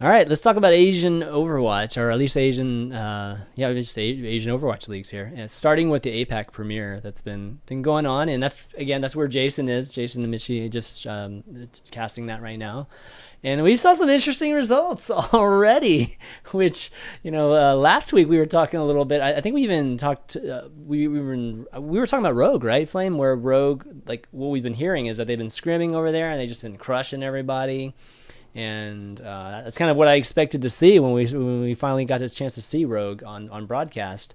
All right, let's talk about Asian Overwatch, or at least Asian, just Asian Overwatch leagues here. And starting with the APAC premiere that's been going on, and that's where Jason is. Jason Michi just casting that right now, and we saw some interesting results already. Which last week we were talking a little bit. I think we even talked. We were talking about Rogue, right, Flame? Where Rogue, like what we've been hearing is that they've been scrimming over there and they just been crushing everybody, and that's kind of what I expected to see when we finally got a chance to see Rogue on broadcast.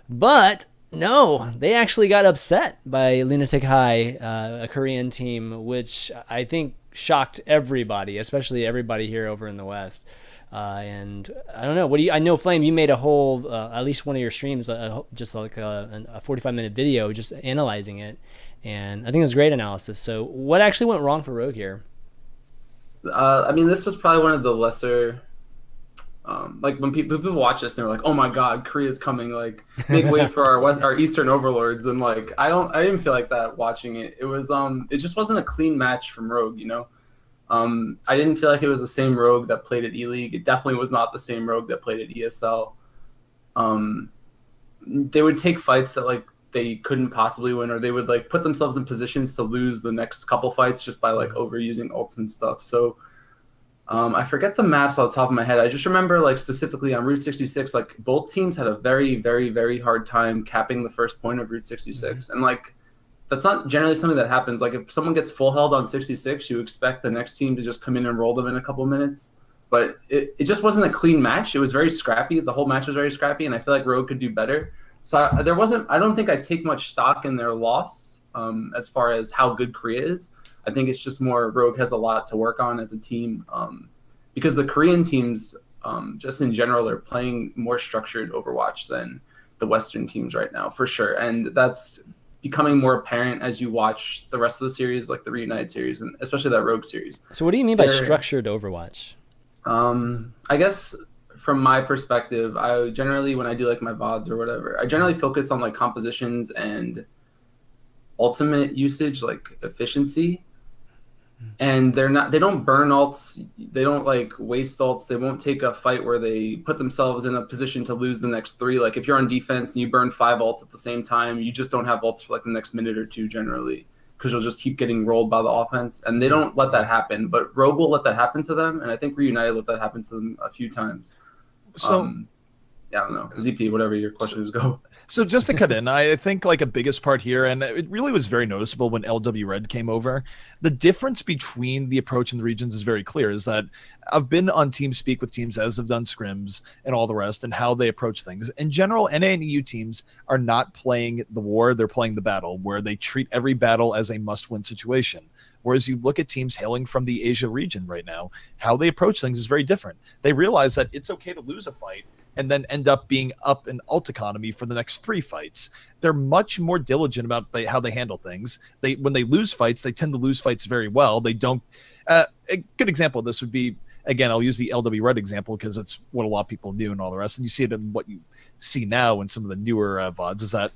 But no, they actually got upset by Lunatic High, a Korean team, which I think shocked everybody, especially everybody here over in the West. And I don't know. What do you? I know, Flame. You made a whole, at least one of your streams, just like a 45-minute video, just analyzing it, and I think it was great analysis. So, what actually went wrong for Rogue here? I mean, this was probably one of the lesser. Like when people watch this, and they're like, "Oh my God, Korea's coming!" Like, make way for our Eastern overlords. And like, I didn't feel like that watching it. It just wasn't a clean match from Rogue. I didn't feel like it was the same Rogue that played at E League. It definitely was not the same Rogue that played at ESL. They would take fights that like they couldn't possibly win, or they would like put themselves in positions to lose the next couple fights just by like overusing ults and stuff. So I forget the maps off the top of my head. I just remember like specifically on Route 66, like both teams had a very, very, very hard time capping the first point of Route 66. And like that's not generally something that happens. Like if someone gets full held on 66, you expect the next team to just come in and roll them in a couple minutes. But it just wasn't a clean match. It was very scrappy. The whole match was very scrappy, and I feel like Rogue could do better. So I don't think I take much stock in their loss as far as how good Korea is. I think it's just more Rogue has a lot to work on as a team because the Korean teams, just in general, are playing more structured Overwatch than the Western teams right now, for sure. And that's becoming more apparent as you watch the rest of the series, like the Reunited series, and especially that Rogue series. So, what do you mean by structured Overwatch? I guess from my perspective, I generally, when I do like my VODs or whatever, I generally focus on like compositions and ultimate usage, like efficiency. And they don't burn ults, they don't like waste ults, they won't take a fight where they put themselves in a position to lose the next three. Like if you're on defense and you burn 5 ults at the same time, you just don't have ults for like the next minute or two generally, because you'll just keep getting rolled by the offense, and they don't let that happen. But Rogue will let that happen to them, and I think Reunited let that happen to them a few times. So Yeah, I don't know. ZP, whatever your question is, go. So just to cut in, I think like a biggest part here, and it really was very noticeable when LW Red came over, the difference between the approach in the regions is very clear, is that I've been on TeamSpeak with teams as have done scrims and all the rest and how they approach things. In general, NA and EU teams are not playing the war, they're playing the battle, where they treat every battle as a must-win situation. Whereas you look at teams hailing from the Asia region right now, how they approach things is very different. They realize that it's okay to lose a fight and then end up being up in ult economy for the next 3 fights. They're much more diligent about how they handle things. When they lose fights, they tend to lose fights very well. They don't. A good example of this would be, again, I'll use the LW Red example because it's what a lot of people knew and all the rest. And you see it in what you see now in some of the newer VODs, is that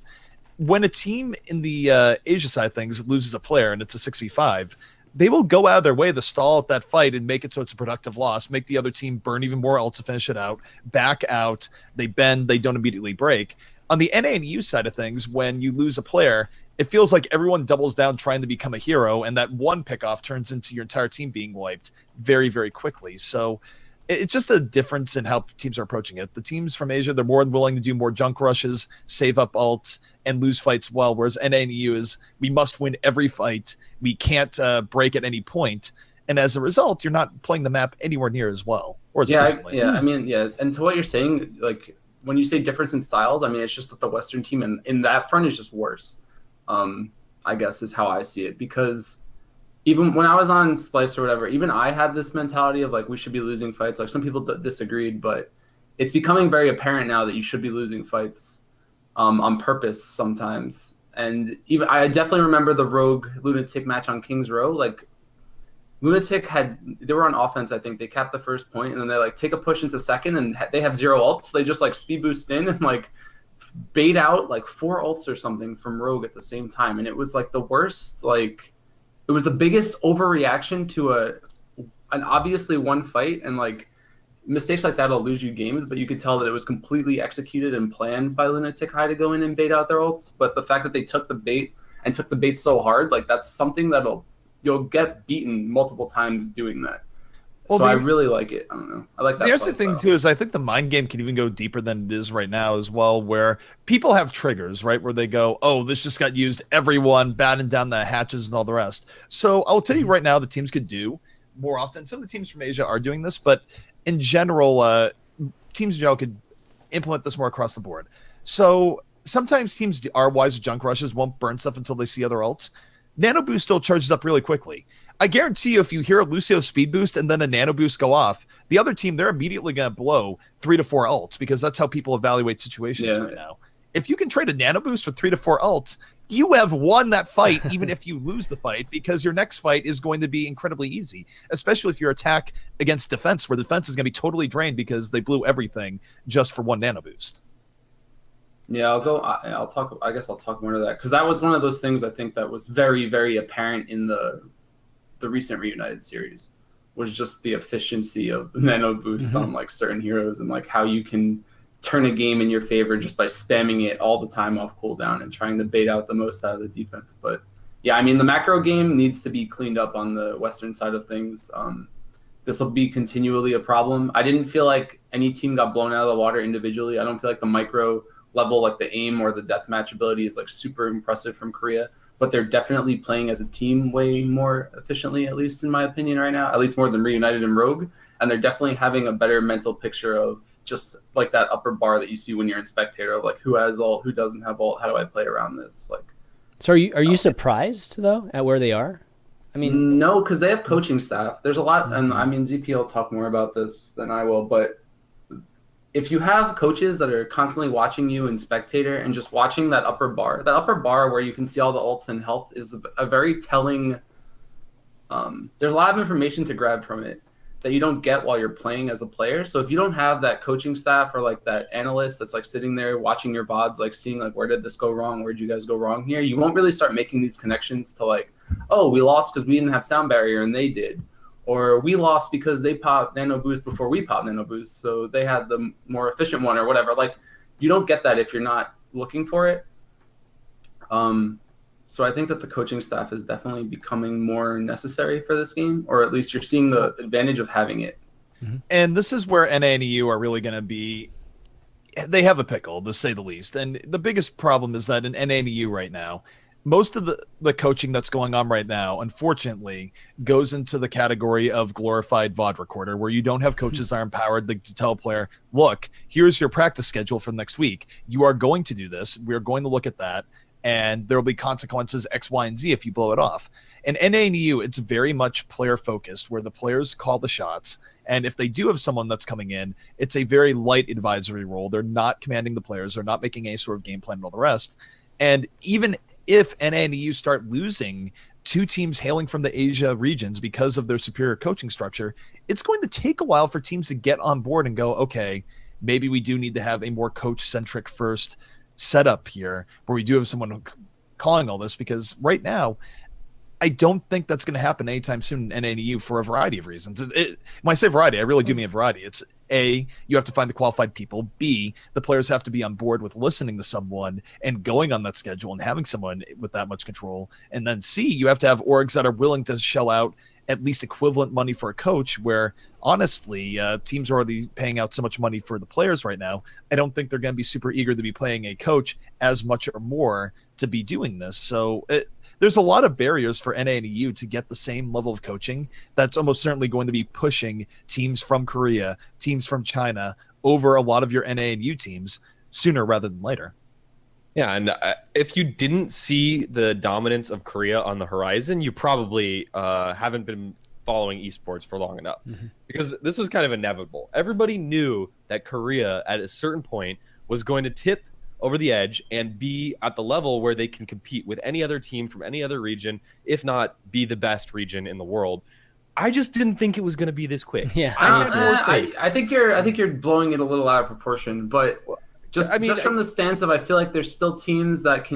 when a team in the Asia side of things loses a player and it's a 6v5, they will go out of their way to stall at that fight and make it so it's a productive loss, make the other team burn even more ults to finish it out, back out, they bend, they don't immediately break. On the NA and EU side of things, when you lose a player, it feels like everyone doubles down trying to become a hero, and that one pickoff turns into your entire team being wiped very, very quickly. So it's just a difference in how teams are approaching it. The teams from Asia, they're more willing to do more junk rushes, save up ults, and lose fights well, whereas NA and EU is, we must win every fight. We can't break at any point. And as a result, you're not playing the map anywhere near as well. Or as efficiently. I mean, yeah. And to what you're saying, like, when you say difference in styles, I mean, it's just that the Western team in that front is just worse, I guess is how I see it. Because even when I was on Splice or whatever, even I had this mentality of, like, we should be losing fights. Like, some people disagreed, but it's becoming very apparent now that you should be losing fights on purpose sometimes. And even I definitely remember the Rogue Lunatic match on Kings Row. Like, Lunatic they were on offense, I think. They capped the first point, and then they, like, take a push into second, and they have 0 ults. So they just, like, speed boost in and, like, bait out, like, 4 ults or something from Rogue at the same time. And it was, like, the worst, like, it was the biggest overreaction to an obviously one fight. And, like, mistakes like that'll lose you games, but you could tell that it was completely executed and planned by Lunatic High to go in and bait out their ults. But the fact that they took the bait and took the bait so hard, like that's something you'll get beaten multiple times doing that. Well, I really like it. I don't know. I like that. There's the thing too is I think the mind game can even go deeper than it is right now as well, where people have triggers, right? Where they go, oh, this just got used, everyone batten down the hatches and all the rest. So I'll tell you right now, the teams could do more often. Some of the teams from Asia are doing this, but in general, teams in general could implement this more across the board. So sometimes teams are wise junk rushes, won't burn stuff until they see other ults. Nano Boost still charges up really quickly. I guarantee you, if you hear a Lucio speed boost and then a nano boost go off, the other team, they're immediately going to blow 3 to 4 ults because that's how people evaluate situations right now. If you can trade a nano boost for 3 to 4 ults, you have won that fight, even if you lose the fight, because your next fight is going to be incredibly easy, especially if your attack against defense, where defense is going to be totally drained because they blew everything just for 1 nano boost. Yeah, I'll talk more to that, because that was one of those things I think that was very, very apparent in the recent Reunited series, was just the efficiency of the nano boost on like certain heroes, and like how you can turn a game in your favor just by spamming it all the time off cooldown and trying to bait out the most out of the defense. But yeah, I mean, the macro game needs to be cleaned up on the Western side of things. This will be continually a problem. I didn't feel like any team got blown out of the water individually. I don't feel like the micro level, like the aim or the deathmatch ability, is like super impressive from Korea. But they're definitely playing as a team way more efficiently, at least in my opinion right now, at least more than Reunited and Rogue. And they're definitely having a better mental picture of just like that upper bar that you see when you're in Spectator, of like who has ult, who doesn't have ult, how do I play around this? Like, so are you surprised though at where they are? I mean, no, because they have coaching staff. There's a lot, and I mean, ZP will talk more about this than I will, but if you have coaches that are constantly watching you in Spectator and just watching that upper bar where you can see all the ults and health, is a very telling. There's a lot of information to grab from it that you don't get while you're playing as a player. So if you don't have that coaching staff or like that analyst that's like sitting there watching your VODs, like seeing like, where did this go wrong? Where did you guys go wrong here? You won't really start making these connections to like, oh, we lost because we didn't have sound barrier and they did. Or we lost because they popped nano boost before we popped nano boost, so they had the more efficient one or whatever. Like, you don't get that if you're not looking for it. So I think that the coaching staff is definitely becoming more necessary for this game, or at least you're seeing the advantage of having it. And this is where NA and EU are really going to be. They have a pickle, to say the least. And the biggest problem is that in NA and EU right now, most of the coaching that's going on right now, unfortunately, goes into the category of glorified VOD recorder, where you don't have coaches that are empowered to tell a player, look, here's your practice schedule for next week. You are going to do this. We're going to look at that. And there will be consequences X, Y, and Z if you blow it off. In NA and EU, it's very much player-focused, where the players call the shots. And if they do have someone that's coming in, it's a very light advisory role. They're not commanding the players. They're not making any sort of game plan and all the rest. And even if NA and EU start losing 2 teams hailing from the Asia regions because of their superior coaching structure, it's going to take a while for teams to get on board and go, okay, maybe we do need to have a more coach-centric first setup here, where we do have someone calling all this, because right now, I don't think that's going to happen anytime soon in NA and EU for a variety of reasons. When I say variety, I really do mean a variety. It's A, you have to find the qualified people. B, the players have to be on board with listening to someone and going on that schedule and having someone with that much control. And then C, you have to have orgs that are willing to shell out at least equivalent money for a coach, where honestly, teams are already paying out so much money for the players right now. I don't think they're going to be super eager to be paying a coach as much or more to be doing this. So there's a lot of barriers for NA and EU to get the same level of coaching. That's almost certainly going to be pushing teams from Korea, teams from China over a lot of your NA and EU teams sooner rather than later. Yeah, and if you didn't see the dominance of Korea on the horizon, you probably haven't been following esports for long enough, because this was kind of inevitable. Everybody knew that Korea at a certain point was going to tip over the edge and be at the level where they can compete with any other team from any other region, if not be the best region in the world. I just didn't think it was going to be this quick. Yeah, I think you're blowing it a little out of proportion, but Just from the stance of I feel like there's still teams that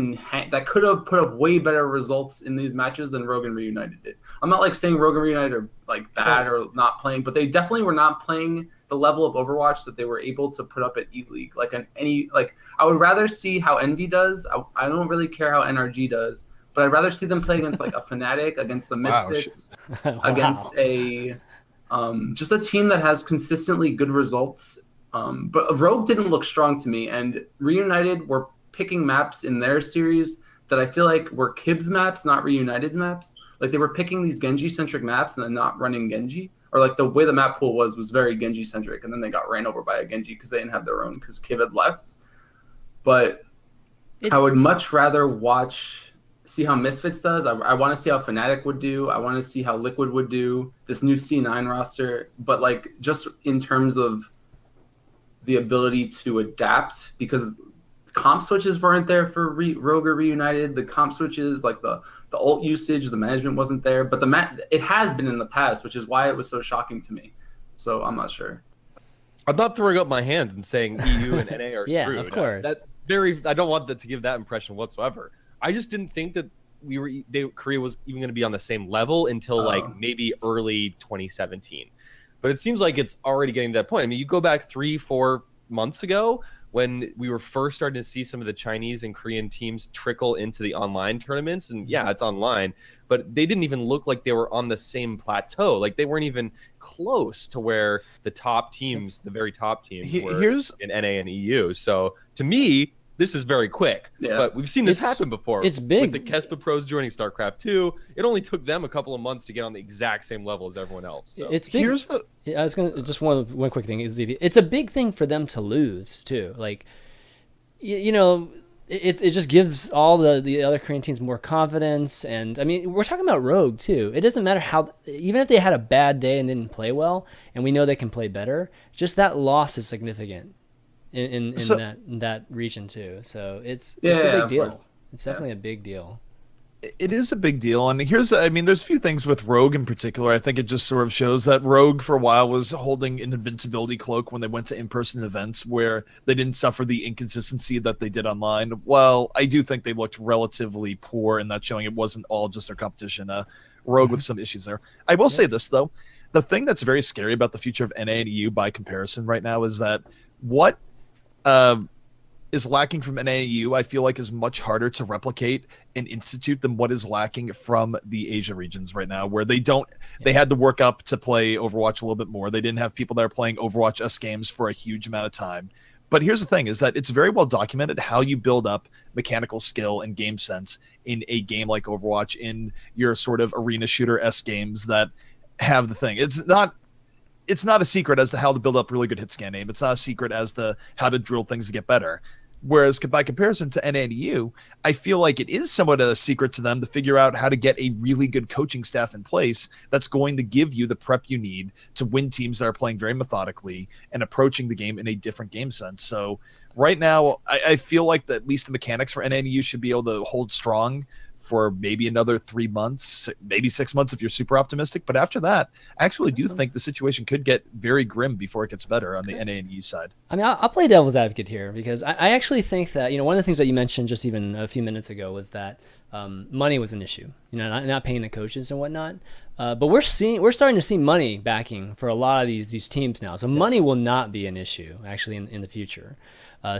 that could have put up way better results in these matches than Rogue and Reunited did. I'm not like saying Rogue and Reunited are like bad or not playing, but they definitely were not playing the level of Overwatch that they were able to put up at E-League. I would rather see how Envy does. I don't really care how NRG does, but I'd rather see them play against like a Fnatic, against the Misfits, against a just a team that has consistently good results. But Rogue didn't look strong to me, and Reunited were picking maps in their series that I feel like were Kib's maps, not Reunited's maps. Like they were picking these Genji-centric maps and then not running Genji. Or like the way the map pool was very Genji-centric, and then they got ran over by a Genji because they didn't have their own because Kib had left. But I would much rather see how Misfits does. I want to see how Fnatic would do. I want to see how Liquid would do, this new C9 roster. But like just in terms of the ability to adapt, because comp switches weren't there for Rogue or Reunited. The comp switches, like the ult usage, the management wasn't there. But it has been in the past, which is why it was so shocking to me. So I'm not sure. I'm not throwing up my hands and saying EU and NA are yeah, screwed. of course. I don't want that to give that impression whatsoever. I just didn't think that Korea was even going to be on the same level until like maybe early 2017. But it seems like it's already getting to that point. I mean, you go back 3-4 months ago when we were first starting to see some of the Chinese and Korean teams trickle into the online tournaments. And yeah, it's online, but they didn't even look like they were on the same plateau. Like they weren't even close to where the top teams, the very top teams were in NA and EU. So to me, this is very quick, but we've seen this happen before. It's big. With the Kespa pros joining StarCraft 2, it only took them a couple of months to get on the exact same level as everyone else. So. It's big. I was gonna just one quick thing is it's a big thing for them to lose too. Like, you know, it just gives all the other Korean teams more confidence. And I mean, we're talking about Rogue too. It doesn't matter even if they had a bad day and didn't play well, and we know they can play better. Just that loss is significant. In that region too, so it's a big deal. It's definitely a big deal. It is a big deal, and there's a few things with Rogue in particular. I think it just sort of shows that Rogue for a while was holding an invincibility cloak when they went to in-person events where they didn't suffer the inconsistency that they did online. Well, I do think they looked relatively poor in that showing. It wasn't all just their competition. Rogue with some issues there. I will say this though, the thing that's very scary about the future of NA and EU by comparison right now is that what is lacking from NAU, I feel like is much harder to replicate and institute than what is lacking from the Asia regions right now, where they had to work up to play Overwatch a little bit more. They didn't have people that are playing Overwatch S games for a huge amount of time. But here's the thing is that it's very well documented how you build up mechanical skill and game sense in a game like Overwatch, in your sort of arena shooter S games that have the thing. It's not a secret as to how to build up really good hit scan aim. It's not a secret as to how to drill things to get better. Whereas by comparison to NA and EU, I feel like it is somewhat a secret to them to figure out how to get a really good coaching staff in place that's going to give you the prep you need to win teams that are playing very methodically and approaching the game in a different game sense. So right now, I feel like at least the mechanics for NA and EU should be able to hold strong for maybe another 3 months, maybe 6 months if you're super optimistic. But after that, I actually do think the situation could get very grim before it gets better on the NA and EU side. I mean, I'll play devil's advocate here because I actually think that, one of the things that you mentioned just even a few minutes ago was that money was an issue, not paying the coaches and whatnot. But we're starting to see money backing for a lot of these teams now. So money will not be an issue actually in the future.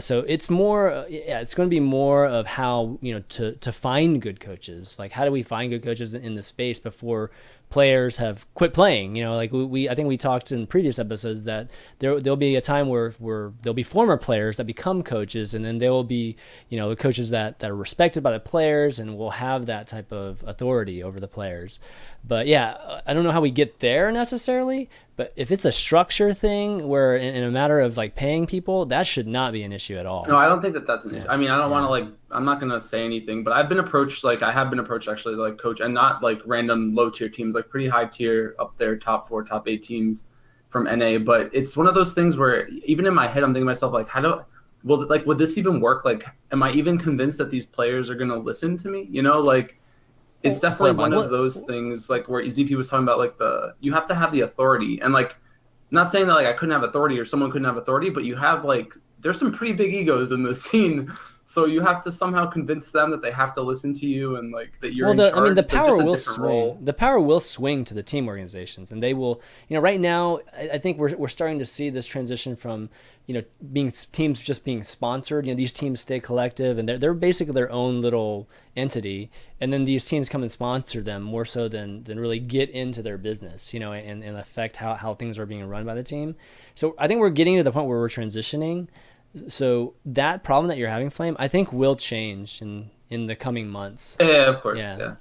So it's more, it's going to be more of how, to find good coaches. Like, how do we find good coaches in the space before players have quit playing? I think we talked in previous episodes that there'll be a time where there'll be former players that become coaches, and then there will be, the coaches that are respected by the players and will have that type of authority over the players. But yeah, I don't know how we get there necessarily, but if it's a structure thing where in a matter of like paying people, that should not be an issue at all. No, I don't think that's an issue. I mean, I don't want to I'm not going to say anything, but I've been approached, I have been approached actually like coach, and not like random low tier teams, like pretty high tier up there, top 4, top 8 teams from NA. But it's one of those things where even in my head, I'm thinking to myself, like, would this even work? Like, am I even convinced that these players are going to listen to me? It's definitely one of those things, like where ZP was talking about, you have to have the authority, and not saying that I couldn't have authority or someone couldn't have authority, but you have there's some pretty big egos in this scene. So you have to somehow convince them that they have to listen to you and like that you're in charge. I mean, the It's, like, power just a will different swing. role. The power will swing to the team organizations, and they will. Right now, I think we're starting to see this transition from being teams just being sponsored. These teams stay collective, and they're basically their own little entity, and then these teams come and sponsor them more so than really get into their business, and affect how things are being run by the team. So I think we're getting to the point where we're transitioning. So that problem that you're having, Flame, I think will change in the coming months. Yeah, of course. Yeah.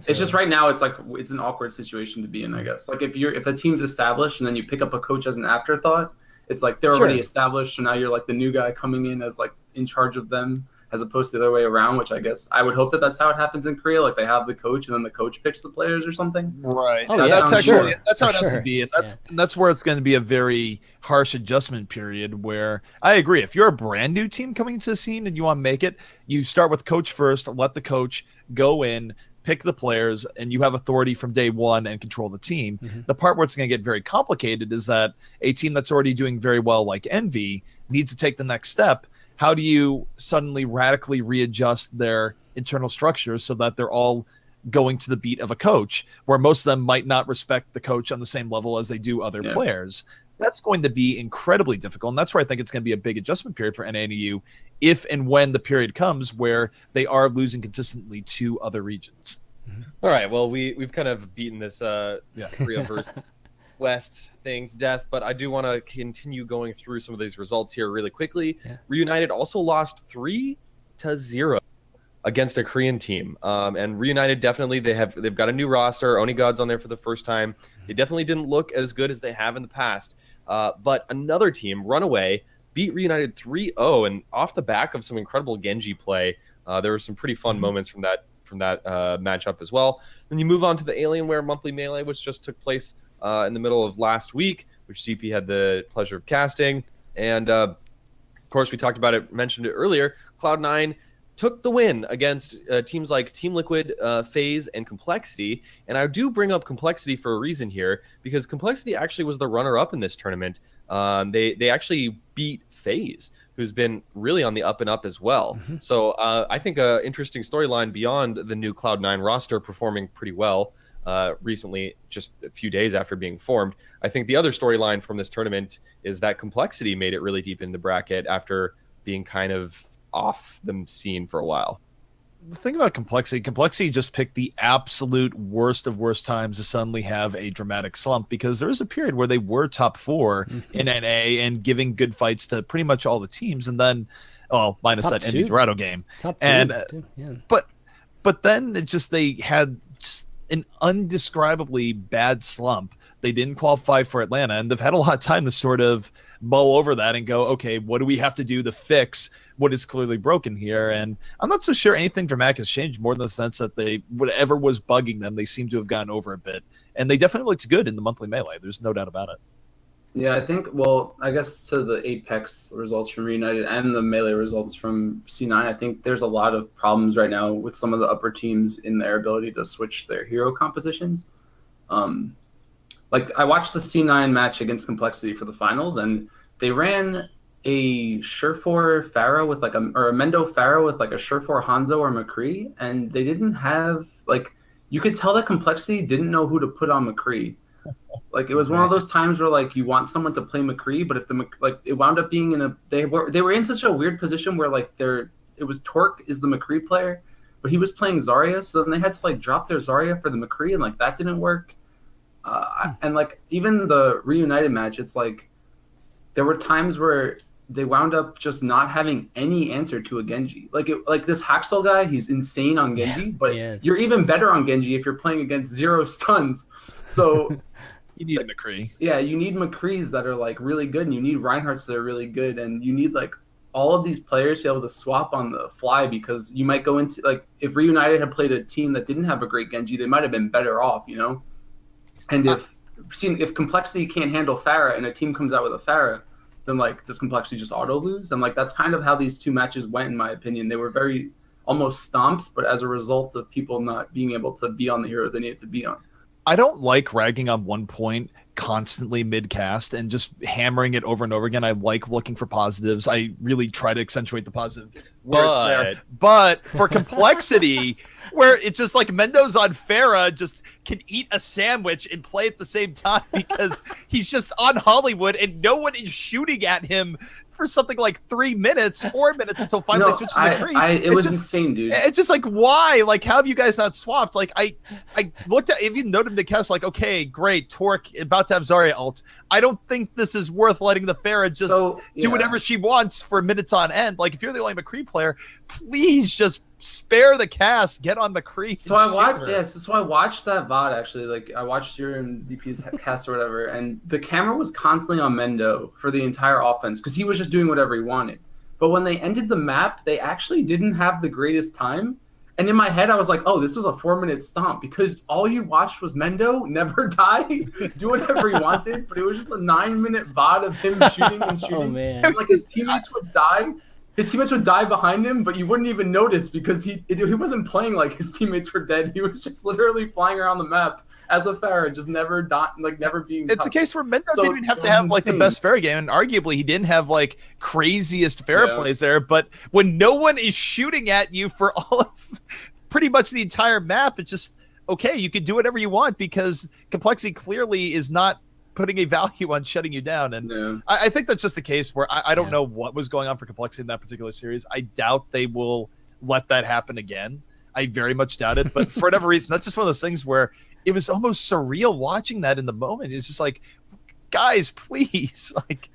It's just right now it's like it's an awkward situation to be in, I guess. Like if a team's established and then you pick up a coach as an afterthought, it's like they're already established, so now you're like the new guy coming in as like in charge of them, as opposed to the other way around, which I guess I would hope that that's how it happens in Korea. Like they have the coach and then the coach picks the players or something. Right. Oh, That's actually that's how it has sure. to be, and that's where it's going to be a very harsh adjustment period. Where I agree, if you're a brand new team coming into the scene and you want to make it, you start with coach first. Let the coach go in, pick the players, and you have authority from day one and control the team. Mm-hmm. The part where it's going to get very complicated is that a team that's already doing very well, like Envy, needs to take the next step. How do you suddenly radically readjust their internal structures so that they're all going to the beat of a coach, where most of them might not respect the coach on the same level as they do other players? That's going to be incredibly difficult. And that's where I think it's going to be a big adjustment period for NANU if and when the period comes where they are losing consistently to other regions. All right. Well, we've kind of beaten this Korea versus West thing to death, but I do want to continue going through some of these results here really quickly. Reunited also lost 3-0 against a Korean team. And Reunited definitely they've got a new roster. Oni God's on there for the first time. They definitely didn't look as good as they have in the past. But another team, Runaway, beat Reunited 3-0, and off the back of some incredible Genji play. There were some pretty fun moments from that matchup as well. Then you move on to the Alienware monthly melee, which just took place in the middle of last week, which CP had the pleasure of casting. And of course, we talked about it, mentioned it earlier. Cloud9 took the win against teams like Team Liquid, FaZe, and Complexity. And I do bring up Complexity for a reason here, because Complexity actually was the runner-up in this tournament. They actually beat FaZe, who's been really on the up and up as well. Mm-hmm. So I think an interesting storyline beyond the new Cloud9 roster performing pretty well recently, just a few days after being formed. I think the other storyline from this tournament is that Complexity made it really deep in the bracket after being kind of off the scene for a while. The thing about Complexity just picked the absolute worst of worst times to suddenly have a dramatic slump, because there was a period where they were top 4 in NA and giving good fights to pretty much all the teams, and then minus top that 2. Envy Dorado game. Top 2. And yeah. but then they had just an undescribably bad slump. They didn't qualify for Atlanta, and they've had a lot of time to sort of mull over that and go, okay, what do we have to do to fix what is clearly broken here? And I'm not so sure anything dramatic has changed, more than the sense that whatever was bugging them, they seem to have gotten over a bit. And they definitely looked good in the monthly melee. There's no doubt about it. Yeah, I think, I guess to the Apex results from Reunited and the Melee results from C9, I think there's a lot of problems right now with some of the upper teams in their ability to switch their hero compositions. I watched the C9 match against Complexity for the finals, and they ran a Surefour Pharah with or a Mendo Pharah with a Surefour Hanzo or McCree, and they didn't have, you could tell that Complexity didn't know who to put on McCree. It was one of those times where you want someone to play McCree, but if it wound up being they were in such a weird position where it was Torque is the McCree player, but he was playing Zarya, so then they had to drop their Zarya for the McCree, and that didn't work. And even the Reunited match, it's there were times where they wound up just not having any answer to a Genji. This Haxel guy, he's insane on Genji, but you're even better on Genji if you're playing against 0 stuns. So you need a McCree. Yeah, you need McCrees that are really good, and you need Reinhardts that are really good, and you need all of these players to be able to swap on the fly, because you might go into if Reunited had played a team that didn't have a great Genji, they might have been better off, And if Complexity can't handle Pharah and a team comes out with a Pharah, then does Complexity just auto lose? And that's kind of how these two matches went, in my opinion. They were very almost stomps, but as a result of people not being able to be on the heroes they needed to be on. I don't like ragging on one point constantly mid-cast and just hammering it over and over again. I like looking for positives. I really try to accentuate the positive words there. But for complexity, where it's just like Mendo's on Farah just can eat a sandwich and play at the same time because he's just on Hollywood and no one is shooting at him for something like 3 minutes, 4 minutes until finally switched to McCree. It was just insane, dude. It's just like, why? Like, how have you guys not swapped? Like, I looked at, even noted the cast, like, okay, great, Torque about to have Zarya ult. I don't think this is worth letting the Farah just do whatever she wants for minutes on end. Like, if you're the only McCree player, please just spare the cast, get on McCree. So I watched, so I watched that VOD actually. Like, I watched your and ZP's cast or whatever, and the camera was constantly on Mendo for the entire offense because he was just doing whatever he wanted. But when they ended the map, they actually didn't have the greatest time. And in my head, I was like, oh, this was a 4-minute stomp because all you watched was Mendo never die, do whatever he wanted. But it was just a 9-minute VOD of him shooting and shooting. Oh, man. And, like, his teammates would die. His teammates would die behind him, but you wouldn't even notice because he wasn't playing like his teammates were dead. He was just literally flying around the map as a Farah, just never never being touched. It's a case where Mendo didn't even have to have like the best Farah game, and arguably he didn't have like craziest Farah plays there. But when no one is shooting at you for all of pretty much the entire map, it's just okay. You can do whatever you want because complexity clearly is not putting a value on shutting you down. And I think that's just the case where I don't know what was going on for complexity in that particular series. I doubt they will let that happen again. I very much doubt it. But for whatever reason, that's just one of those things where it was almost surreal watching that in the moment. It's just like, guys, please. Like,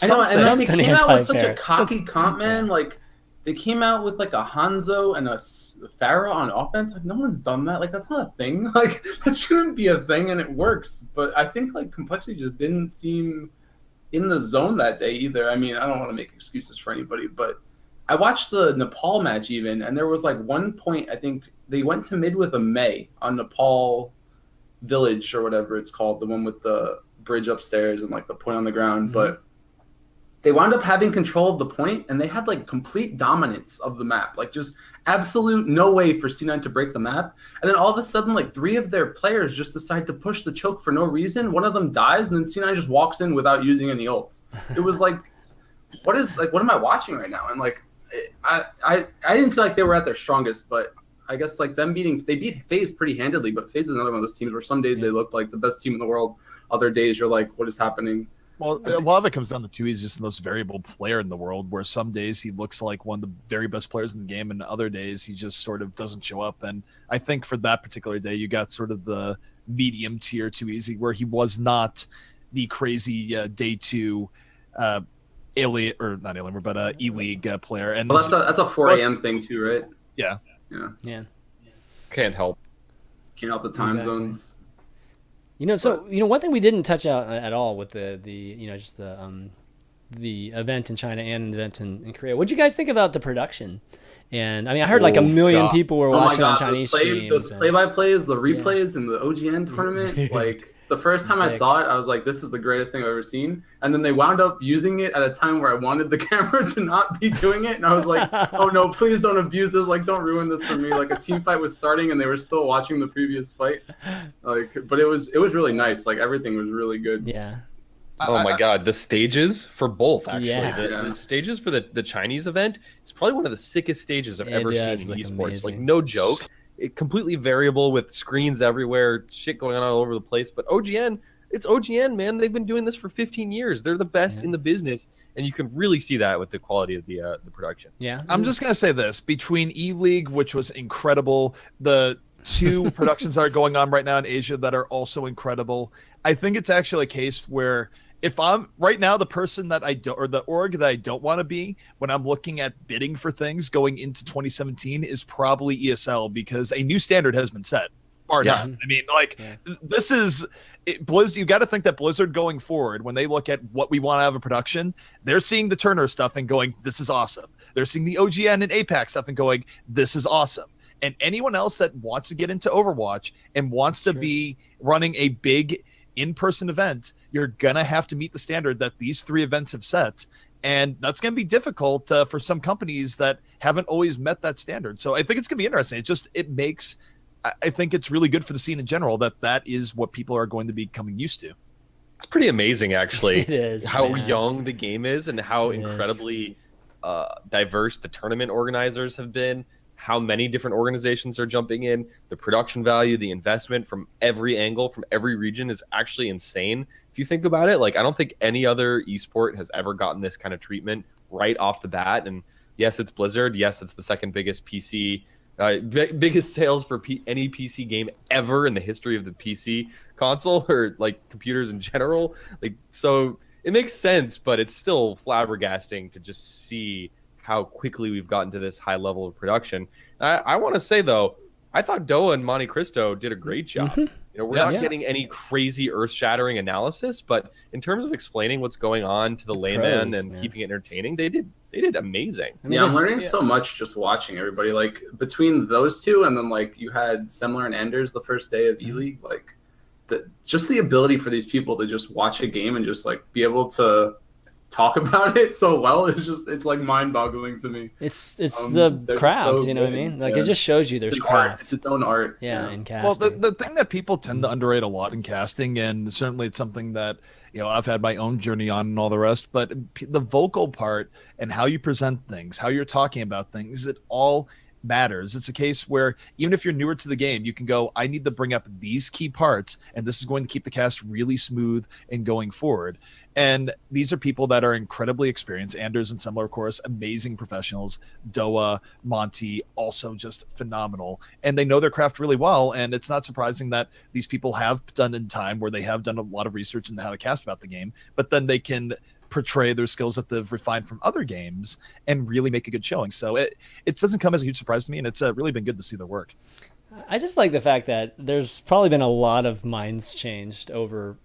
I know, and then they came out with such a cocky comp, man. Like, they came out with like a Hanzo and a Farah on offense. Like, no one's done that. Like, that's not a thing. Like, that shouldn't be a thing, and it works. But I think like complexity just didn't seem in the zone that day either. I mean, I don't want to make excuses for anybody, but I watched the Nepal match even, and there was like one point, I think they went to mid with a Mei on Nepal Village or whatever it's called, the one with the bridge upstairs and like the point on the ground, but they wound up having control of the point, and they had like complete dominance of the map, like just absolute no way for C9 to break the map. And then all of a sudden, like 3 of their players just decide to push the choke for no reason. One of them dies, and then C9 just walks in without using any ults. It was like, what am I watching right now? And like, I didn't feel like they were at their strongest, but I guess like they beat FaZe pretty handedly. But FaZe is another one of those teams where some days they look like the best team in the world, other days you're like, what is happening? Well, a lot of it comes down to he's just the most variable player in the world, where some days he looks like one of the very best players in the game, and other days he just sort of doesn't show up. And I think for that particular day, you got sort of the medium tier too easy, where he was not the crazy day 2 E-League player. And well, that's a 4 a.m. thing too, right? Yeah. Can't help the time zones. One thing we didn't touch out at all with the event in China and the event in Korea. What did you guys think about the production? And I mean, I heard like a million people were watching on Chinese streams. Those play-by-plays, the replays in the OGN tournament, like the first time I saw it, I was like, this is the greatest thing I've ever seen. And then they wound up using it at a time where I wanted the camera to not be doing it. And I was like, oh no, please don't abuse this. Like, don't ruin this for me. Like, a team fight was starting and they were still watching the previous fight. Like, but it was really nice. Like, everything was really good. Yeah. Oh my god, the stages for both, actually. The stages for the Chinese event is probably one of the sickest stages I've ever seen in esports. Amazing. Like, no joke. It completely variable with screens everywhere, shit going on all over the place. But OGN, it's OGN, man. They've been doing this for 15 years. They're the best in the business, and you can really see that with the quality of the production. Yeah. I'm just gonna say this: between E-League, which was incredible, the 2 productions that are going on right now in Asia that are also incredible, I think it's actually a case where, if I'm right now the person that I don't, or the org that I don't want to be when I'm looking at bidding for things going into 2017, is probably ESL, because a new standard has been set. Bar none. I mean, like, this is Blizzard. You got to think that Blizzard going forward, when they look at what we want out of a production, they're seeing the Turner stuff and going, this is awesome. They're seeing the OGN and APAC stuff and going, this is awesome. And anyone else that wants to get into Overwatch and wants to be running a big in-person event, you're gonna have to meet the standard that these 3 events have set, and that's gonna be difficult for some companies that haven't always met that standard. So I think it's gonna be interesting. It makes I think it's really good for the scene in general that is what people are going to be becoming used to. It's pretty amazing, actually, It is, how man. young the game is and how It is. incredibly diverse the tournament organizers have been, how many different organizations are jumping in, the production value, the investment from every angle, from every region is actually insane. If you think about it, like, I don't think any other esport has ever gotten this kind of treatment right off the bat. And yes, it's Blizzard. Yes, it's the second biggest PC, biggest sales for any PC game ever in the history of the PC console or like computers in general. Like, so it makes sense, but it's still flabbergasting to just see how quickly we've gotten to this high level of production. I want to say, though, I thought Doa and Monte Cristo did a great job. Mhm. You know, we're not getting any crazy earth-shattering analysis, but in terms of explaining what's going on to the layman pros, and man. keeping it entertaining, they did amazing. I mean, Yeah, I'm they- learning so much just watching everybody. Like between those two, and then like you had Semler and Anders the first day of E-League, like just the ability for these people to just watch a game and just like be able to talk about it so well it's like mind-boggling to me. It's They're the just craft, so you know what I good. mean? Like Yeah. it just shows you there's It's an art. craft. It's its own art. Yeah, in casting. Well, the thing that people tend to underrate a lot in casting, and certainly it's something that, you know, I've had my own journey on and all the rest, but the vocal part and how you present things, how you're talking about things, it all matters. It's a case where even if you're newer to the game, you can go, I need to bring up these key parts, and this is going to keep the cast really smooth and going forward. And these are people that are incredibly experienced. Anders and Semler, of course, amazing professionals. Doa, Monty, also just phenomenal. And they know their craft really well. And it's not surprising that these people have done in time where they have done a lot of research into how to cast about the game, but then they can portray their skills that they've refined from other games and really make a good showing. So it doesn't come as a huge surprise to me, and it's really been good to see their work. I just like the fact that there's probably been a lot of minds changed over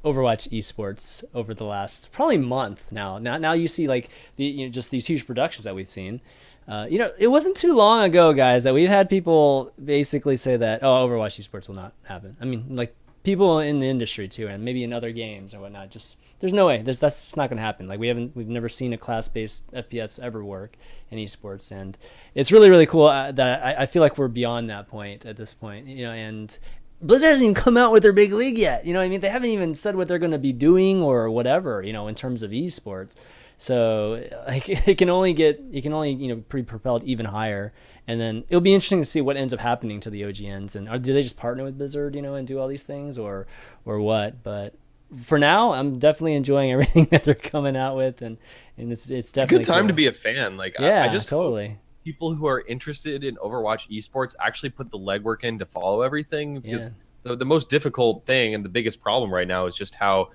Overwatch esports over the last probably month now. Now you see like just these huge productions that we've seen. It wasn't too long ago, guys, that we've had people basically say that, oh, Overwatch esports will not happen. I mean, like people in the industry too, and maybe in other games or whatnot. Just there's no way. That's just not going to happen. Like we've never seen a class-based FPS ever work in esports, and it's really really cool that I feel like we're beyond that point at this point. And Blizzard hasn't even come out with their big league yet. You know what I mean? They haven't even said what they're going to be doing or whatever, in terms of esports. So like it can only be propelled even higher. And then it'll be interesting to see what ends up happening to the OGNs, and do they just partner with Blizzard, and do all these things or what? But for now, I'm definitely enjoying everything that they're coming out with, and it's definitely It's a good time cool. to be a fan. Like, Yeah, I just hope totally. people who are interested in Overwatch esports actually put the legwork in to follow everything, because the most difficult thing and the biggest problem right now is just how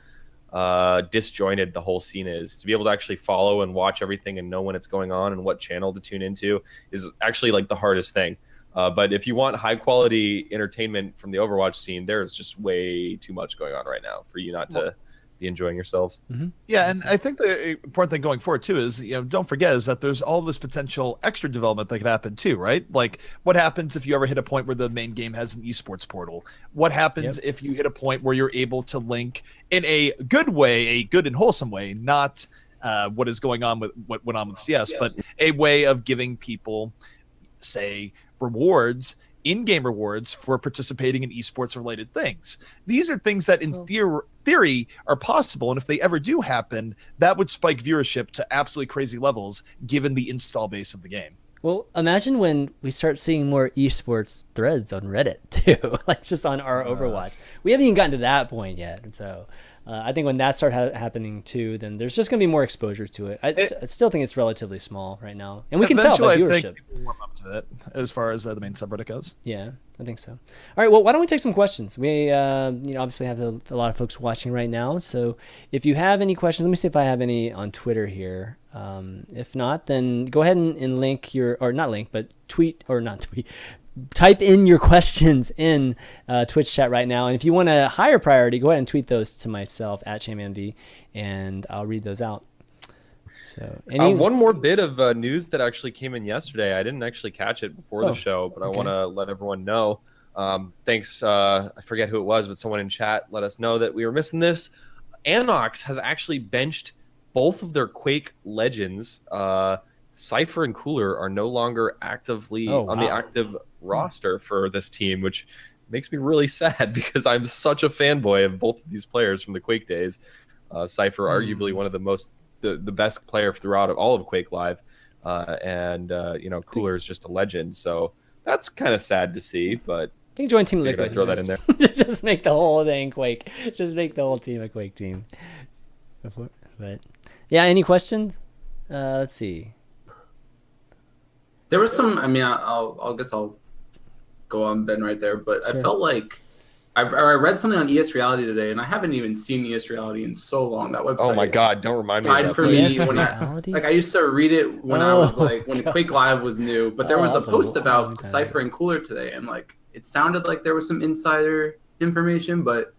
disjointed the whole scene is. To be able to actually follow and watch everything and know when it's going on and what channel to tune into is actually like the hardest thing. But if you want high quality entertainment from the Overwatch scene, there's just way too much going on right now for you not to be enjoying yourselves. Mm-hmm. Yeah, and I think the important thing going forward too is, don't forget is that there's all this potential extra development that could happen too, right? Like what happens if you ever hit a point where the main game has an esports portal? What happens if you hit a point where you're able to link in a good way, a good and wholesome way, not what is going on with what went on with CS, but a way of giving people, say, rewards, in-game rewards for participating in esports related things. These are things that in theory are possible, and if they ever do happen, that would spike viewership to absolutely crazy levels given the install base of the game. Well, imagine when we start seeing more esports threads on Reddit too, like just on our Overwatch. We haven't even gotten to that point yet, so I think when that starts happening too, then there's just going to be more exposure to it. I still think it's relatively small right now, and we can tell by Eventually, I viewership. think people warm up to it as far as the main subreddit goes. Yeah, I think so. All right, well, why don't we take some questions? We, obviously have a lot of folks watching right now, so if you have any questions, let me see if I have any on Twitter here. If not, then go ahead and link your, or not link, but tweet, or not tweet, type in your questions in Twitch chat right now. And if you want a higher priority, go ahead and tweet those to myself at ChanManV, and I'll read those out. So, one more bit of news that actually came in yesterday. I didn't actually catch it before the show, but I want to let everyone know. Thanks. I forget who it was, but someone in chat let us know that we were missing this. Anox has actually benched both of their Quake legends Cypher and Cooler are no longer actively on the active roster for this team, which makes me really sad because I'm such a fanboy of both of these players from the Quake days. Cypher, arguably one of the best player throughout all of Quake Live, and Cooler is just a legend. So that's kind of sad to see, but I think join Team Liquid. Throw that in there. Just make the whole thing Quake. Just make the whole team a Quake team. But yeah, any questions? Let's see. There was some. I mean, I guess I'll go on Ben right there. But sure. I felt like I read something on ES Reality today, and I haven't even seen ES Reality in so long. That website. Oh my God! Don't remind me. For me, when I used to read it when I was like when Quake Live was new. But there was a post about Cypher and Cooler today, and like it sounded like there was some insider information, but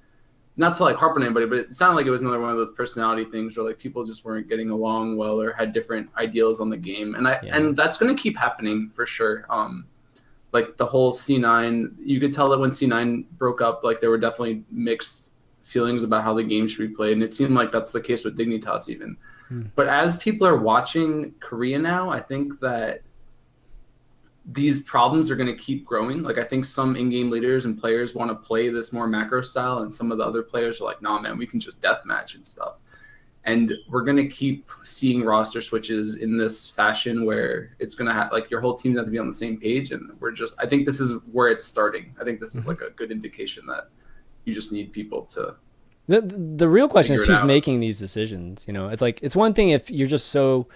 not to like harp on anybody, but it sounded like it was another one of those personality things where like people just weren't getting along well or had different ideals on the game, and that's going to keep happening for sure. Like the whole C9, you could tell that when C9 broke up, like there were definitely mixed feelings about how the game should be played, and it seemed like that's the case with Dignitas even. But as people are watching Korea now, I think that these problems are going to keep growing. Like I think some in-game leaders and players want to play this more macro style, and some of the other players are like, nah, man, we can just deathmatch and stuff. And we're going to keep seeing roster switches in this fashion where it's going to have like your whole team's have to be on the same page. And I think this is where it's starting. I think this is like a good indication that you just need people to. The real question is who's making these decisions. It's like, it's one thing if you're just so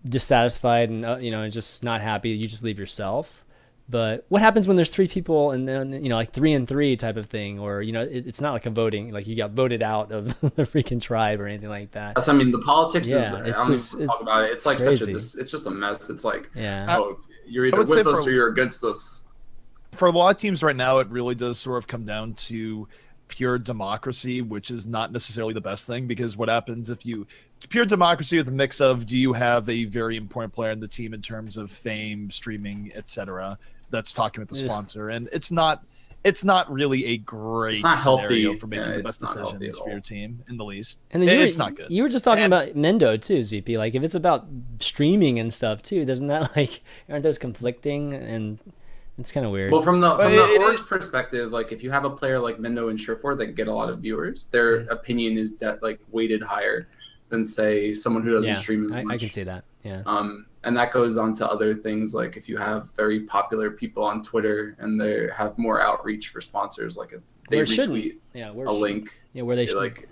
dissatisfied and just not happy, you just leave yourself. But what happens when there's 3 people and then like 3 and 3 type of thing, or it's not like a voting, like you got voted out of the freaking tribe or anything like that. That's, I mean, the politics is I don't even talk about it. It's like crazy. It's just a mess. It's like you're either with us or you're against us. For a lot of teams right now, it really does sort of come down to pure democracy, which is not necessarily the best thing, because what happens if you pure democracy with a mix of, do you have a very important player in the team in terms of fame, streaming, etc., that's talking with the sponsor, and it's not really a great scenario for making the best decisions for your team in the least. And then it's not good. You were just talking about Mendo too, ZP. Like if it's about streaming and stuff too, doesn't that aren't those conflicting? And it's kind of weird. Well, from the Org's perspective, like if you have a player like Mendo and Surefour that get a lot of viewers, their opinion is weighted higher than say someone who doesn't stream as much. I can see that. Yeah. And that goes on to other things, like if you have very popular people on Twitter and they have more outreach for sponsors, like if they retweet a link, where they should, like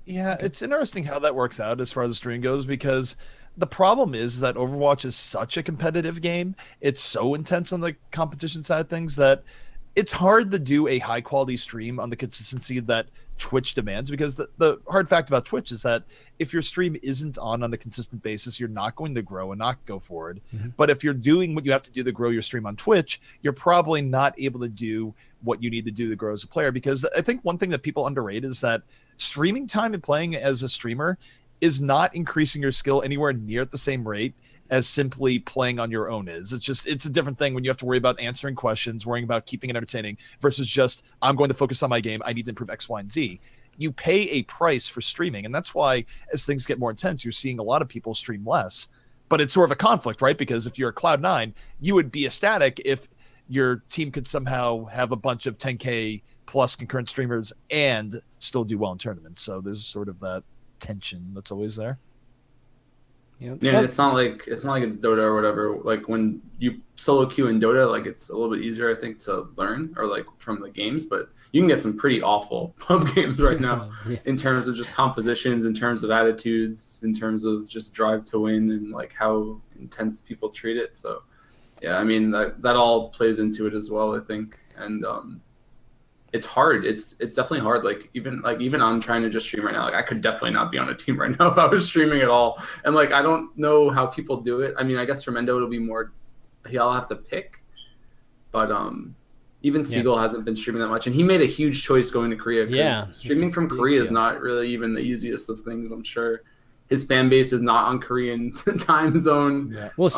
it's interesting how that works out as far as the stream goes, because the problem is that Overwatch is such a competitive game. It's so intense on the competition side of things that it's hard to do a high quality stream on the consistency that Twitch demands, because the hard fact about Twitch is that if your stream isn't on a consistent basis, you're not going to grow and not go forward. But if you're doing what you have to do to grow your stream on Twitch, you're probably not able to do what you need to do to grow as a player, because I think one thing that people underrate is that streaming time and playing as a streamer is not increasing your skill anywhere near at the same rate as simply playing on your own is. It's a different thing when you have to worry about answering questions, worrying about keeping it entertaining, versus just, I'm going to focus on my game, I need to improve X, Y, and Z. You pay a price for streaming, and that's why as things get more intense, you're seeing a lot of people stream less. But it's sort of a conflict, right? Because if you're a Cloud9, you would be ecstatic if your team could somehow have a bunch of 10K plus concurrent streamers and still do well in tournaments. So there's sort of that tension that's always there. Yeah, it's not like it's Dota or whatever. Like when you solo queue in Dota, like it's a little bit easier, I think, to learn or like from the games. But you can get some pretty awful pub games right now in terms of just compositions, in terms of attitudes, in terms of just drive to win, and like how intense people treat it. So yeah, I mean that all plays into it as well, I think. And it's hard. It's definitely hard. Like even I'm trying to just stream right now. Like I could definitely not be on a team right now if I was streaming at all. And like I don't know how people do it. I mean, I guess for Mendo it'll be more. He'll have to pick. But even Seagull hasn't been streaming that much, and he made a huge choice going to Korea. Because streaming from Korea is not really even the easiest of things. I'm sure his fan base is not on Korean time zone. Yeah. Well,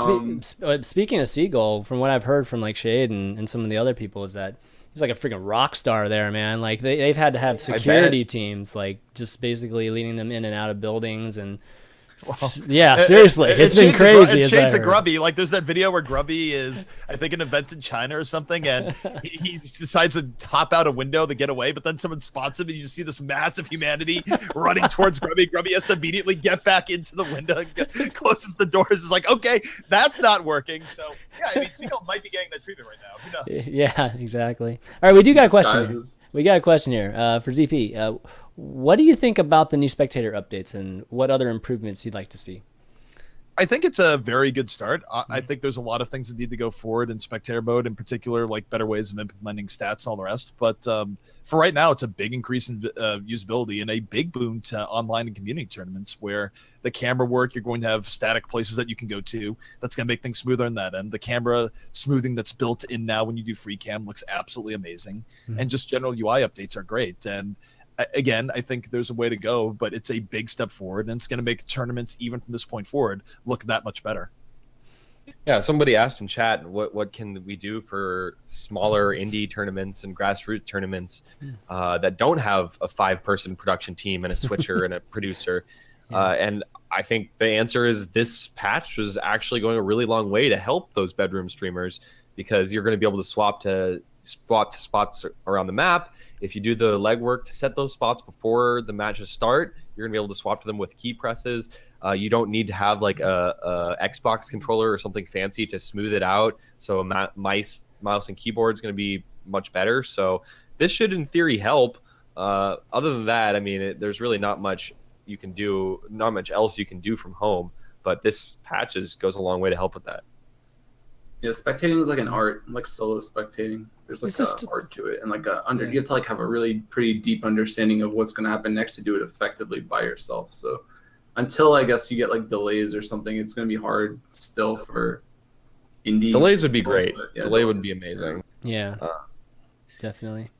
speaking of Seagull, from what I've heard from like Shade and some of the other people, is that he's like a freaking rock star there, man. Like they've had to have security teams, like just basically leading them in and out of buildings and Yeah, seriously, it's been crazy. It as I shades of heard. Grubby. Like there's that video where Grubby is, I think, an event in China or something, and he decides to hop out a window to get away, but then someone spots him, and you just see this massive humanity running towards Grubby. Grubby has to immediately get back into the window, and closes the doors. It's like, okay, that's not working. So yeah, I mean, Seagull might be getting that treatment right now. Who knows? Yeah, exactly. All right, we do got a question. Disguises. We got a question here for ZP. What do you think about the new spectator updates, and what other improvements you'd like to see? I think it's a very good start. I think there's a lot of things that need to go forward in spectator mode, in particular, like better ways of implementing stats and all the rest. But for right now, it's a big increase in usability and a big boon to online and community tournaments where the camera work, you're going to have static places that you can go to. That's going to make things smoother on that end. The camera smoothing that's built in now when you do free cam looks absolutely amazing. And just general UI updates are great. And again, I think there's a way to go, but it's a big step forward, and it's going to make tournaments, even from this point forward, look that much better. Yeah, somebody asked in chat, what can we do for smaller indie tournaments and grassroots tournaments that don't have a 5-person production team and a switcher and a producer? And I think the answer is this patch is actually going a really long way to help those bedroom streamers, because you're going to be able to swap to spots around the map. If you do the legwork to set those spots before the matches start, you're gonna be able to swap to them with key presses. You don't need to have like a Xbox controller or something fancy to smooth it out. So a mouse and keyboard is gonna be much better. So this should, in theory, help. Other than that, I mean, there's really not much you can do, not much else you can do from home. But this patch goes a long way to help with that. Yeah, spectating is like an art, like solo spectating. There's like an art to it, and like you have to like have a really pretty deep understanding of what's going to happen next to do it effectively by yourself. So until I guess you get like delays or something, it's going to be hard still for indie. Delays would be great. But, yeah, Delay would be amazing. Yeah, definitely.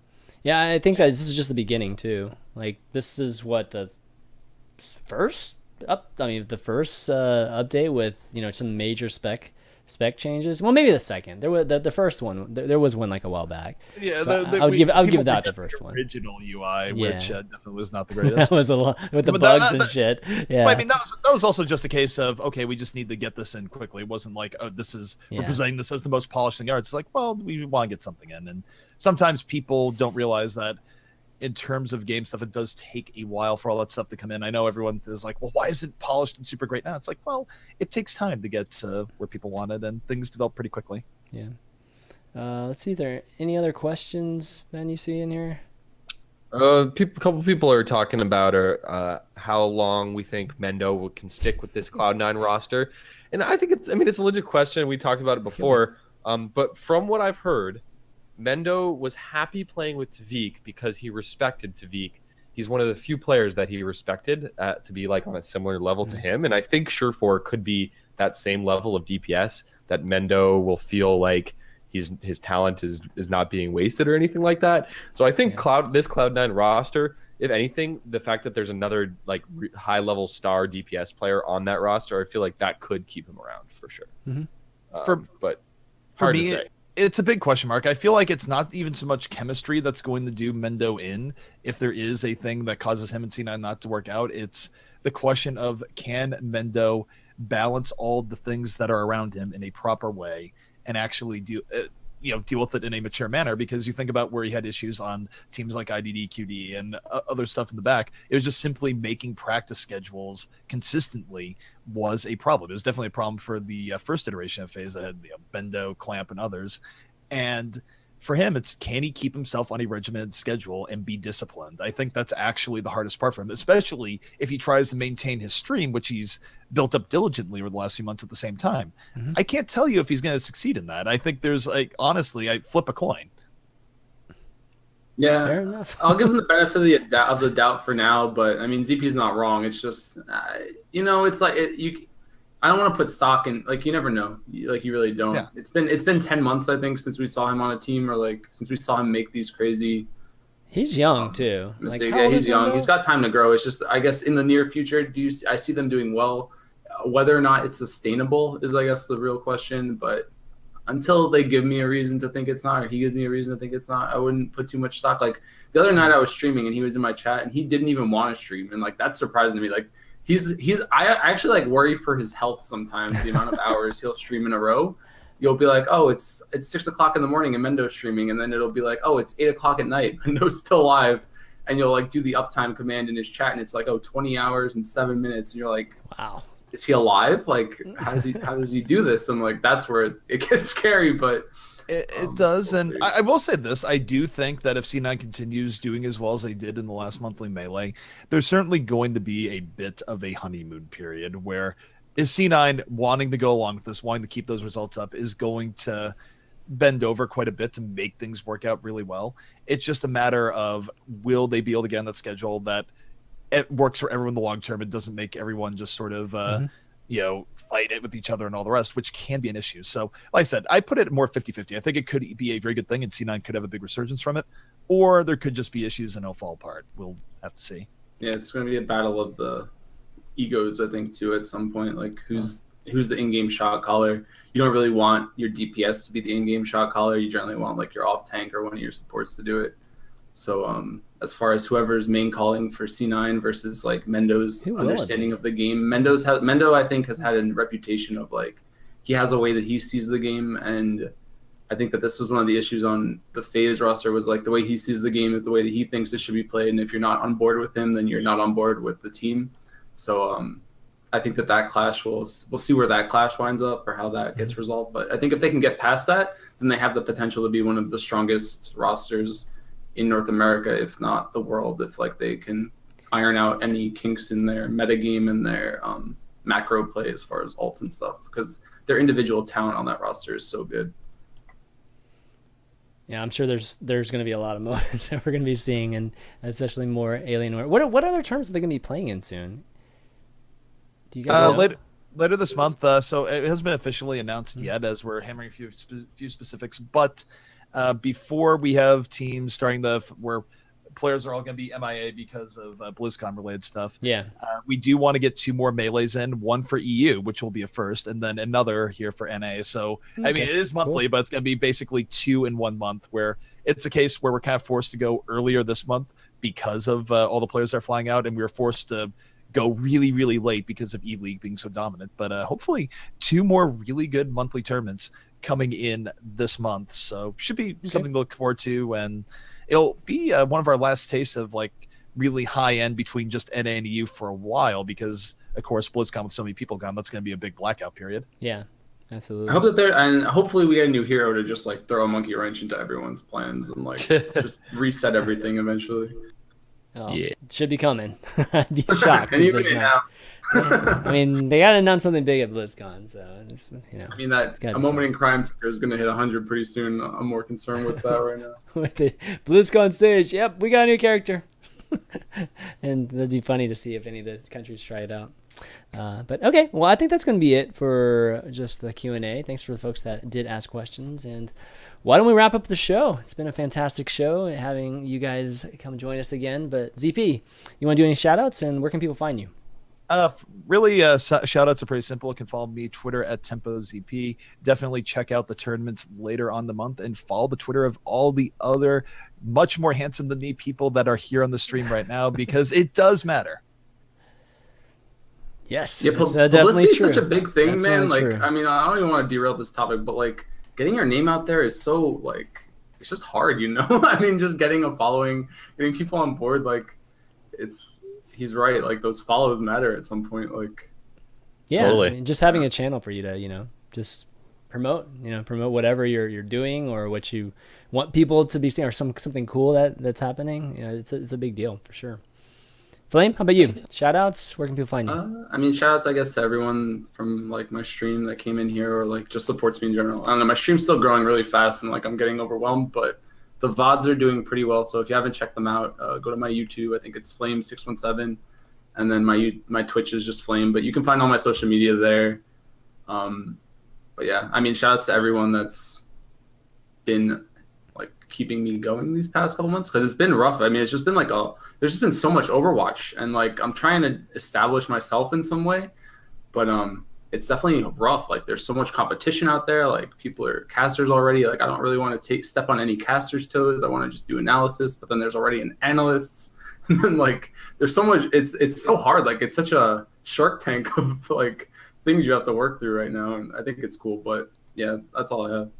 Yeah, I think that this is just the beginning too. Like this is what the first update with some major spec changes. Well, maybe the second. There was the first one. There was one like a while back. Yeah, so I would give that the first one. Original UI, which definitely was not the That greatest. was a lot with the bugs and shit. Yeah, I mean that was also just a case of, okay, we just need to get this in quickly. It wasn't like, oh, we're presenting this as the most polished thing ever. It's like, well, we want to get something in, and sometimes people don't realize that. In terms of game stuff, it does take a while for all that stuff to come in. I know everyone is like, well, why is it polished and super great now? It's like, well, it takes time to get where people want it, and things develop pretty quickly. Yeah. Let's see. There any other questions, Ben, you see in here? A couple people are talking about how long we think Mendo can stick with this Cloud9 roster. And I think it's a legit question. We talked about it before. But from what I've heard, Mendo was happy playing with Tavik because he respected Tavik. He's one of the few players that he respected to be like on a similar level to him. And I think Surefour could be that same level of DPS that Mendo will feel like his talent is not being wasted or anything like that. So I think this Cloud9 roster, if anything, the fact that there's another like high level star DPS player on that roster, I feel like that could keep him around for sure. But hard to say. It's a big question mark. I feel like it's not even so much chemistry that's going to do Mendo in. If there is a thing that causes him and C9 not to work out, it's the question of, can Mendo balance all the things that are around him in a proper way and actually deal with it in a mature manner? Because you think about where he had issues on teams like IDD, QD, and other stuff in the back. It was just simply making practice schedules consistently was a problem. It was definitely a problem for the first iteration of FaZe that had Bendo, Clamp, and others. And for him, it's, can he keep himself on a regimented schedule and be disciplined? I think that's actually the hardest part for him, especially if he tries to maintain his stream, which he's built up diligently over the last few months at the same time. I can't tell you if he's going to succeed in that. I think there's honestly, I flip a coin. Yeah, Fair enough. I'll give him the benefit of the doubt for now, but I mean, ZP's not wrong. It's just, it's like I don't want to put stock in, like, you never know, like you really don't. Yeah. It's been 10 months, I think, since we saw him on a team, or like since we saw him make these crazy. He's young too. Like, yeah, he's young. He's got time to grow. It's just, I guess, in the near future, I see them doing well. Whether or not it's sustainable is, I guess, the real question. But until they give me a reason to think it's not, or he gives me a reason to think it's not, I wouldn't put too much stock. Like the other night I was streaming and he was in my chat and he didn't even want to stream. And like, that's surprising to me. Like I actually like worry for his health sometimes. The amount of hours he'll stream in a row. You'll be like, oh, it's 6 o'clock in the morning and Mendo's streaming, and then it'll be like, oh, it's 8 o'clock at night. Mendo's still live, and you'll like do the uptime command in his chat, and it's like, oh, 20 hours and 7 minutes, and you're like, Wow. is he alive? Like, how does he do this? And like, that's where it gets scary, but it does. we'll And see. I will say this, I do think that if C9 continues doing as well as they did in the last monthly melee, there's certainly going to be a bit of a honeymoon period where is C9 wanting to go along with this, wanting to keep those results up, is going to bend over quite a bit to make things work out really well. It's just a matter of, will they be able to get on that schedule that it works for everyone in the long term? It doesn't make everyone just sort of fight it with each other and all the rest, which can be an issue. So like I said, I put it more 50-50. I think it could be a very good thing and C9 could have a big resurgence from it, or there could just be issues and it'll fall apart. We'll have to see. Yeah, it's going to be a battle of the egos, I think, too, at some point. Like, who's the in-game shot caller? You don't really want your DPS to be the in-game shot caller. You generally want like your off tank or one of your supports to do it. So as far as whoever's main calling for C9 versus like Mendo's understanding of the game, Mendo I think has had a reputation of like, he has a way that he sees the game, and I think that this was one of the issues on the FaZe roster, was like the way he sees the game is the way that he thinks it should be played, and if you're not on board with him, then you're not on board with the team. So I think that clash we'll see where that clash winds up or how that gets resolved. But I think if they can get past that, then they have the potential to be one of the strongest rosters in North America, if not the world, if like they can iron out any kinks in their metagame and their macro play as far as ults and stuff, because their individual talent on that roster is so good. Yeah, I'm sure there's going to be a lot of modes that we're going to be seeing, and especially more Alienware. What other terms are they going to be playing in soon? Do you guys know? Later this month, so it hasn't been officially announced yet, as we're hammering a few specifics, but before we have teams starting where players are all going to be MIA because of BlizzCon related stuff. Yeah. We do want to get 2 more melees in, one for EU, which will be a first, and then another here for NA. So, I mean, it is monthly, but it's going to be basically 2 in 1 month, where it's a case where we're kind of forced to go earlier this month because of all the players that are flying out, and we were forced to go really, really late because of E-League being so dominant. But hopefully 2 more really good monthly tournaments coming in this month. So should be something to look forward to, and it'll be one of our last tastes of like really high end between just NA and EU for a while, because of course BlizzCon with so many people gone, that's going to be a big blackout period. Yeah, absolutely. I hope that and hopefully we get a new hero to just like throw a monkey wrench into everyone's plans and like just reset everything eventually. Oh, yeah, it should be coming. I'd be shocked. And even now. Yeah. I mean, they got to announce something big at BlizzCon, so it's, I mean, that a moment in crime ticker is going to hit 100 pretty soon. I'm more concerned with that right now. With the BlizzCon stage, yep, we got a new character. And that'd be funny to see if any of the countries try it out. But okay, well, I think that's going to be it for just the Q&A. Thanks for the folks that did ask questions, and why don't we wrap up the show? It's been a fantastic show having you guys come join us again. But ZP, you want to do any shout outs, and where can people find you? Really, shout outs are pretty simple. You can follow me Twitter at TempoZP. Definitely check out the tournaments later on the month, and follow the Twitter of all the other much more handsome than me people that are here on the stream right now, because it does matter. Yes. Yeah, publicity is such a big thing, man. Like, I mean, I don't even want to derail this topic, but like getting your name out there is so like, it's just hard, you know? I mean, just getting a following, getting people on board, like he's right. Like those follows matter at some point. Like, yeah, totally. I mean, just having a channel for you to, just promote whatever you're doing or what you want people to be seeing, or something cool that's happening. It's a big deal for sure. Flame, how about you? Shout outs, where can people find you? I mean, shout outs, I guess, to everyone from like my stream that came in here or like just supports me in general. I don't know, my stream's still growing really fast and like I'm getting overwhelmed, but the VODs are doing pretty well. So if you haven't checked them out, go to my YouTube. I think it's Flame617. And then my Twitch is just Flame, but you can find all my social media there. But yeah, I mean, shout outs to everyone that's been like keeping me going these past couple months, because it's been rough. I mean, it's just been like there's just been so much Overwatch, and like I'm trying to establish myself in some way, but it's definitely rough. Like there's so much competition out there. Like people are casters already. Like I don't really want to step on any casters' toes. I want to just do analysis, but then there's already an analysts, and then like there's so much. It's so hard. Like it's such a Shark Tank of like things you have to work through right now, and I think it's cool. But yeah, that's all I have.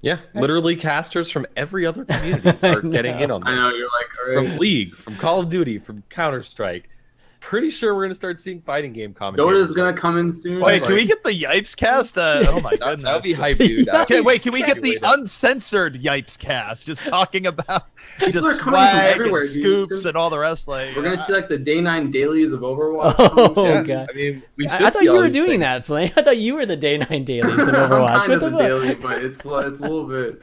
Yeah, literally casters from every other community are getting in on this. I know, you're like, all right. From League, from Call of Duty, from Counter-Strike. Pretty sure we're gonna start seeing fighting game commentators. Dota's gonna come in soon. Wait, can we get the Yipes cast? Oh my goodness. That would be hype, dude. Okay, wait, can we get the uncensored Yipes cast? Just talking about People are just coming from swag everywhere, and dude. scoops and all the rest. Like, We're gonna see like the day 9 dailies of Overwatch. Oh, Yeah, God. I mean, we should I thought see you all were these doing things. that, Flame. I thought you were the day 9 dailies of Overwatch. I'm kind What of the the fuck? daily, but it's a little bit.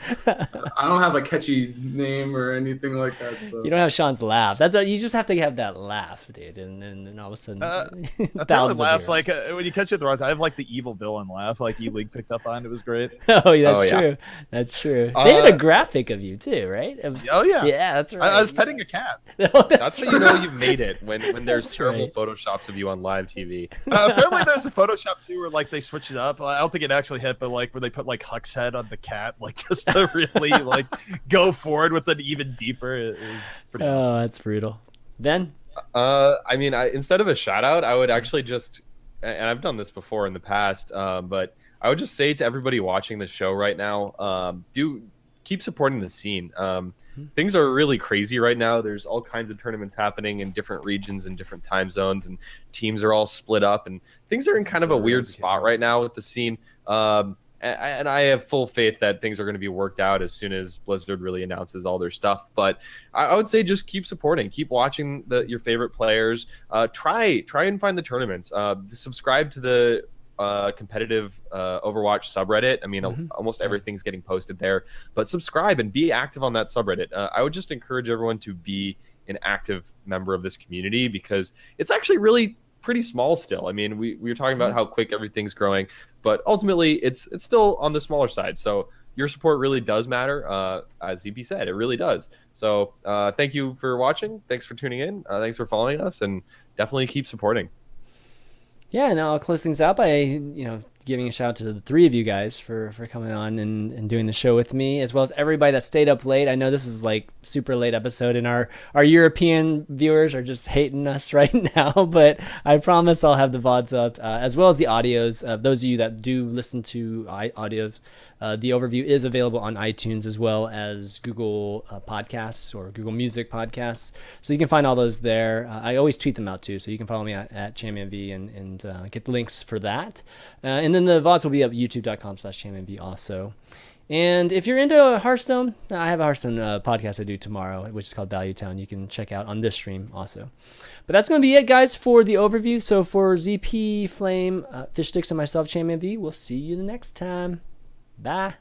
I don't have a catchy name or anything like that. So You don't have Sean's laugh. That's you just have to have that laugh, dude, and all of a sudden, apparently thousands of laughs viewers. like when you catch it the wrong time. I have like the evil villain laugh, like E-League picked up on. It was great. Oh, yeah, that's Oh, yeah. true. That's true. They had a graphic of you too, right? Oh yeah, Yeah, that's right. I was petting a cat. Oh, That's how you know you've made it when there's That's terrible right. photoshops of you on live TV. Apparently, there's a Photoshop too where like they switched it up. I don't think it actually hit, but like where they put like Huck's head on the cat, like just to really like go forward with an even deeper. It was pretty Oh, awesome. that's brutal. Ben? I mean, instead of a shout out, I would actually just, and I've done this before in the past, but I would just say to everybody watching the show right now, do keep supporting the scene. Things are really crazy right now. There's all kinds of tournaments happening in different regions and different time zones, and teams are all split up, and things are in kind of a weird spot right now with the scene. And I have full faith that things are going to be worked out as soon as Blizzard really announces all their stuff. But I would say just keep supporting, keep watching your favorite players. Try and find the tournaments. Subscribe to the competitive Overwatch subreddit. I mean, almost everything's getting posted there. But subscribe and be active on that subreddit. I would just encourage everyone to be an active member of this community because it's actually really pretty small still. I mean, we were talking about how quick everything's growing, but ultimately it's still on the smaller side. So your support really does matter. As EP said, it really does. So thank you for watching. Thanks for tuning in. Thanks for following us, and definitely keep supporting. Yeah, and I'll close things out by, giving a shout out to the three of you guys for coming on and doing the show with me, as well as everybody that stayed up late. I know this is like super late episode, and our European viewers are just hating us right now, but I promise I'll have the VODs up, as well as the audios. Those of you that do listen to audios, the overview is available on iTunes as well as Google Podcasts or Google Music Podcasts. So you can find all those there. I always tweet them out too, so you can follow me at ChanManV and get the links for that. And then the VODs will be up youtube.com/ChanManV also. And if you're into Hearthstone, I have a Hearthstone podcast I do tomorrow, which is called Value Town. You can check out on this stream also. But that's going to be it, guys, for the overview. So for ZP, Flame, Fishstix, and myself, ChanManV, we'll see you the next time. Bye.